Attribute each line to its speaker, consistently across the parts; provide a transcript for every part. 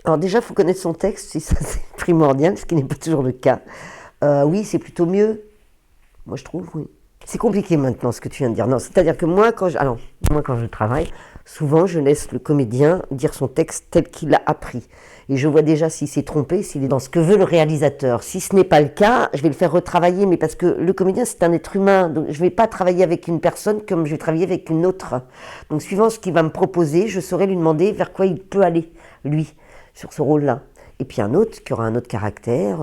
Speaker 1: Alors déjà, il faut connaître son texte, si ça c'est primordial, ce qui n'est pas toujours le cas. Oui, c'est plutôt mieux, moi je trouve, oui. C'est compliqué maintenant ce que tu viens de dire. Non, c'est-à-dire que moi quand je travaille, souvent je laisse le comédien dire son texte tel qu'il l'a appris. Et je vois déjà s'il s'est trompé, s'il est dans ce que veut le réalisateur. Si ce n'est pas le cas, je vais le faire retravailler, mais parce que le comédien c'est un être humain, donc je ne vais pas travailler avec une personne comme je vais travailler avec une autre. Donc suivant ce qu'il va me proposer, je saurai lui demander vers quoi il peut aller, lui, sur ce rôle-là. Et puis un autre qui aura un autre caractère,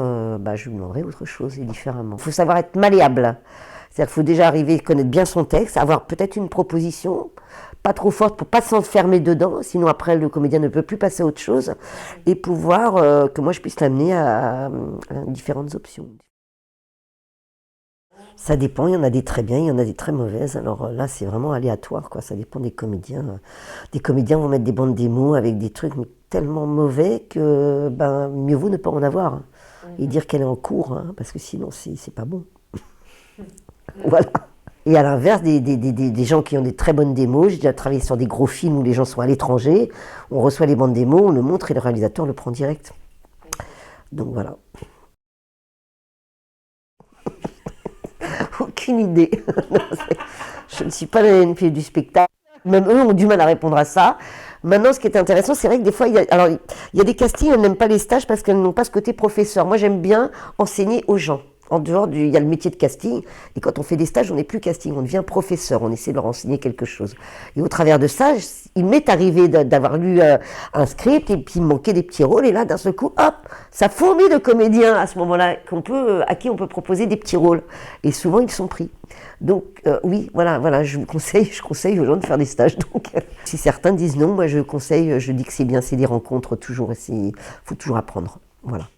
Speaker 1: je lui demanderai autre chose et différemment. Il faut savoir être malléable. C'est-à-dire qu'il faut déjà arriver à connaître bien son texte, avoir peut-être une proposition, pas trop forte pour pas s'enfermer dedans, sinon après le comédien ne peut plus passer à autre chose, et pouvoir que moi je puisse l'amener à différentes options. Ça dépend, il y en a des très bien, il y en a des très mauvaises. Alors là, c'est vraiment aléatoire, quoi. Ça dépend des comédiens. Des comédiens vont mettre des bandes démos avec des trucs tellement mauvais que mieux vaut ne pas en avoir. Et dire qu'elle est en cours, hein, parce que sinon, c'est pas bon. Voilà. Et à l'inverse, des gens qui ont des très bonnes démos, j'ai déjà travaillé sur des gros films où les gens sont à l'étranger, on reçoit les bandes démos, on le montre et le réalisateur le prend direct. Donc voilà. Aucune idée. Je ne suis pas la NP du spectacle. Même eux ont du mal à répondre à ça. Maintenant, ce qui est intéressant, c'est vrai que des fois, il y a des castings, elles n'aiment pas les stages parce qu'elles n'ont pas ce côté professeur. Moi, j'aime bien enseigner aux gens. En dehors il y a le métier de casting, et quand on fait des stages, on n'est plus casting, on devient professeur, on essaie de leur enseigner quelque chose. Et au travers de ça, il m'est arrivé d'avoir lu un script, et puis il me manquait des petits rôles, et là, d'un seul coup, hop, ça fourmille de comédiens à ce moment-là, à qui on peut proposer des petits rôles. Et souvent, ils sont pris. Donc oui, voilà, je conseille aux gens de faire des stages. Donc si certains disent non, moi je dis que c'est bien, c'est des rencontres toujours, il faut toujours apprendre. Voilà.